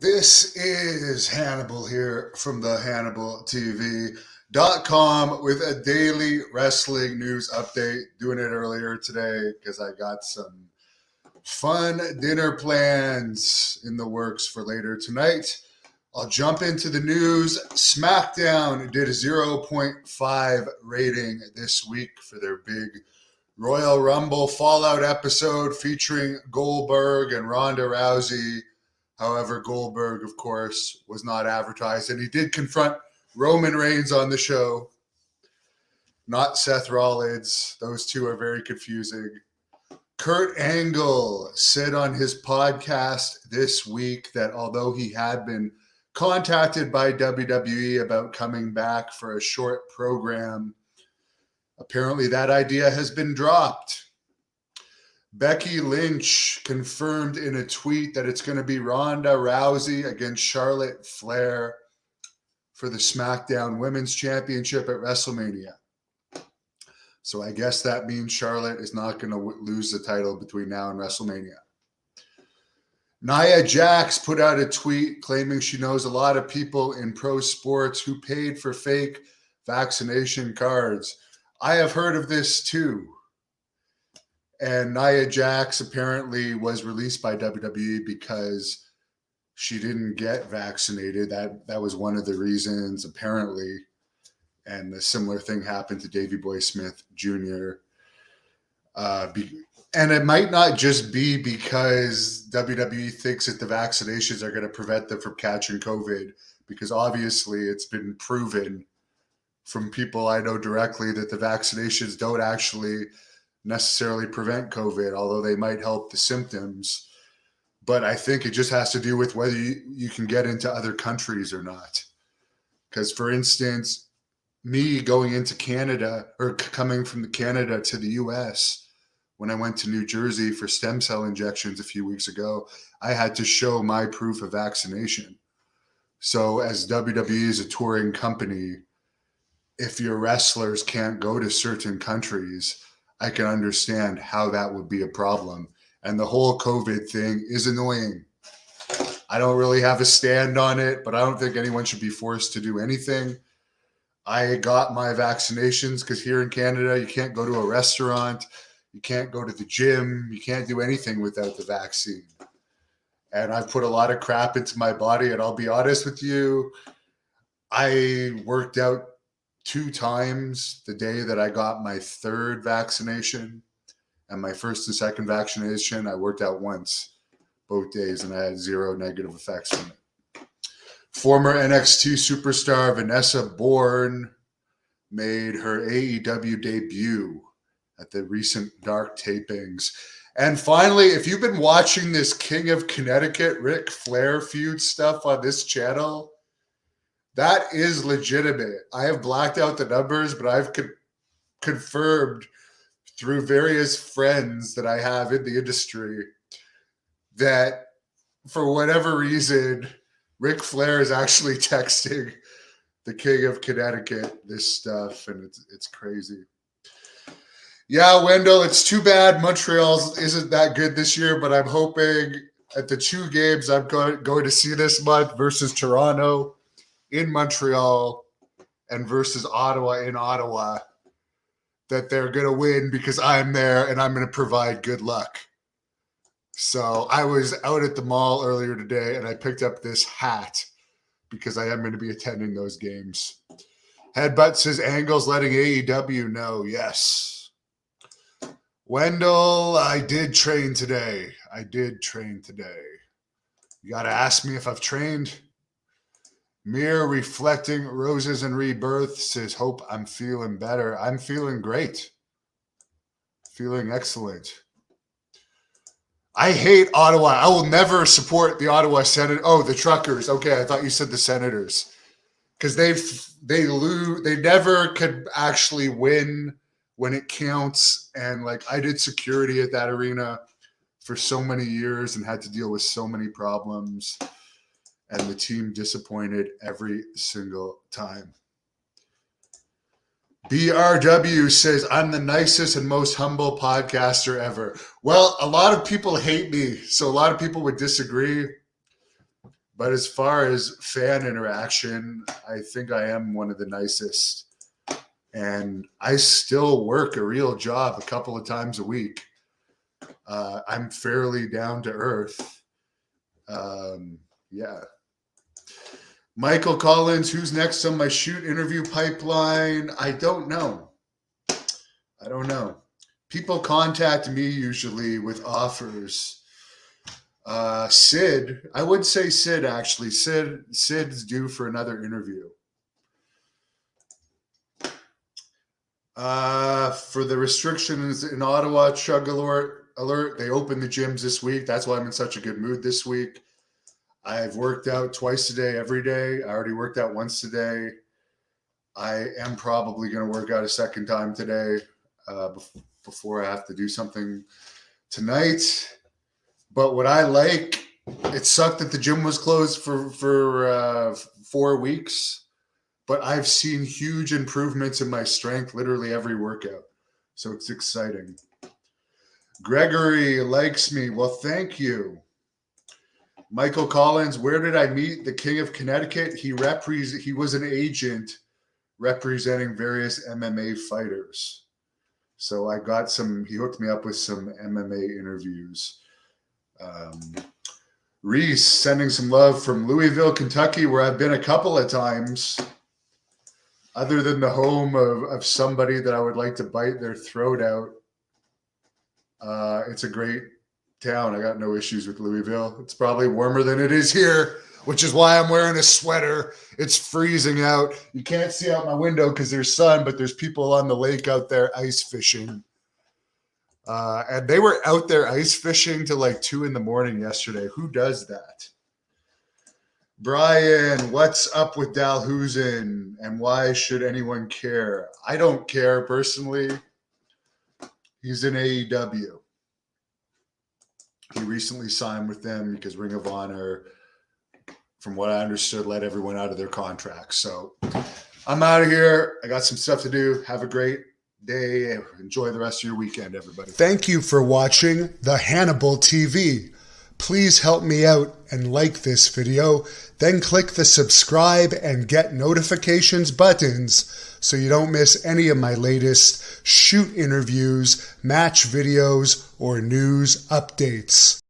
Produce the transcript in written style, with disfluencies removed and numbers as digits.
This is Hannibal here from the HannibalTV.com with a daily wrestling news update. Doing it earlier today because I got some fun dinner plans in the works for later tonight. I'll jump into the news. Smackdown did a 0.5 rating this week for their big Royal Rumble Fallout episode featuring Goldberg and Ronda Rousey. However, Goldberg, of course, was not advertised, and he did confront Roman Reigns on the show, not Seth Rollins. Those two are very confusing. Kurt Angle said on his podcast this week that although he had been contacted by WWE about coming back for a short program, apparently that idea has been dropped. Becky Lynch confirmed in a tweet that it's going to be Ronda Rousey against Charlotte Flair for the SmackDown Women's Championship at WrestleMania. So I guess that means Charlotte is not going to lose the title between now and WrestleMania. Nia Jax put out a tweet claiming she knows a lot of people in pro sports who paid for fake vaccination cards. I have heard of this too. And Nia Jax apparently was released by WWE because she didn't get vaccinated. That was one of the reasons, apparently. And a similar thing happened to Davey Boy Smith Jr. And it might not just be because WWE thinks that the vaccinations are going to prevent them from catching COVID, because obviously it's been proven from people I know directly that the vaccinations don't actually necessarily prevent COVID, although they might help the symptoms. But I think it just has to do with whether you can get into other countries or not. Because, for instance, me going into Canada or coming from Canada to the U.S., when I went to New Jersey for stem cell injections a few weeks ago, I had to show my proof of vaccination. So as WWE is a touring company, if your wrestlers can't go to certain countries, I can understand how that would be a problem. And the whole COVID thing is annoying. I don't really have a stand on it, but I don't think anyone should be forced to do anything. I got my vaccinations because here in Canada, you can't go to a restaurant, you can't go to the gym, you can't do anything without the vaccine. And I've put a lot of crap into my body, and I'll be honest with you, I worked out 2 times the day that I got my 3rd vaccination, and my 1st and 2nd vaccination, I worked out once, both days, and I had 0 negative effects from it. Former NXT superstar Vanessa Bourne made her AEW debut at the recent Dark tapings. And finally, if you've been watching this King of Connecticut, Ric Flair feud stuff on this channel, that is legitimate. I have blacked out the numbers, but I've confirmed through various friends that I have in the industry that for whatever reason, Ric Flair is actually texting the King of Connecticut this stuff, and it's crazy. Yeah, Wendell, it's too bad Montreal isn't that good this year, but I'm hoping at the 2 games I'm going to see this month versus Toronto in Montreal and versus Ottawa in Ottawa, that they're going to win because I'm there and I'm going to provide good luck. So I was out at the mall earlier today and I picked up this hat because I am going to be attending those games. Headbutt says Angle's letting AEW know. Yes. Wendell, I did train today. You got to ask me if I've trained. Mirror reflecting roses and rebirth says, hope I'm feeling better. I'm feeling great. Feeling excellent. I hate Ottawa. I will never support the Ottawa Senators. Oh, the Truckers. Okay, I thought you said the Senators. Because they never could actually win when it counts. And like I did security at that arena for so many years and had to deal with so many problems. And the team disappointed every single time. BRW says, I'm the nicest and most humble podcaster ever. Well, a lot of people hate me, so a lot of people would disagree. But as far as fan interaction, I think I am one of the nicest. And I still work a real job a couple of times a week. I'm fairly down to earth. Yeah. Michael Collins, who's next on my shoot interview pipeline? I don't know. People contact me usually with offers. Sid, I would say Sid actually. Sid's due for another interview. For the restrictions in Ottawa, chug alert, they opened the gyms this week. That's why I'm in such a good mood this week. I've worked out twice a day, every day. I already worked out once today. I am probably going to work out a second time today before I have to do something tonight. But what I like, it sucked that the gym was closed for 4 weeks, but I've seen huge improvements in my strength literally every workout. So it's exciting. Gregory likes me. Well, thank you. Michael Collins, where did I meet the King of Connecticut? He was an agent representing various MMA fighters. So I got he hooked me up with some MMA interviews. Reese sending some love from Louisville, Kentucky, where I've been a couple of times. Other than the home of somebody that I would like to bite their throat out. It's a great town. I got no issues with Louisville. It's probably warmer than it is here, which is why I'm wearing a sweater. It's freezing out. You can't see out my window because there's sun, but there's people on the lake out there ice fishing. And they were out there ice fishing till like 2 a.m. yesterday. Who does that? Brian, what's up with Dalhousen and why should anyone care? I don't care personally. He's in AEW. He recently signed with them because Ring of Honor, from what I understood, let everyone out of their contracts. So I'm out of here. I got some stuff to do. Have a great day. Enjoy the rest of your weekend, everybody. Thank you for watching the Hannibal TV. Please help me out and like this video. Then click the subscribe and get notifications buttons so you don't miss any of my latest shoot interviews, match videos, or news updates.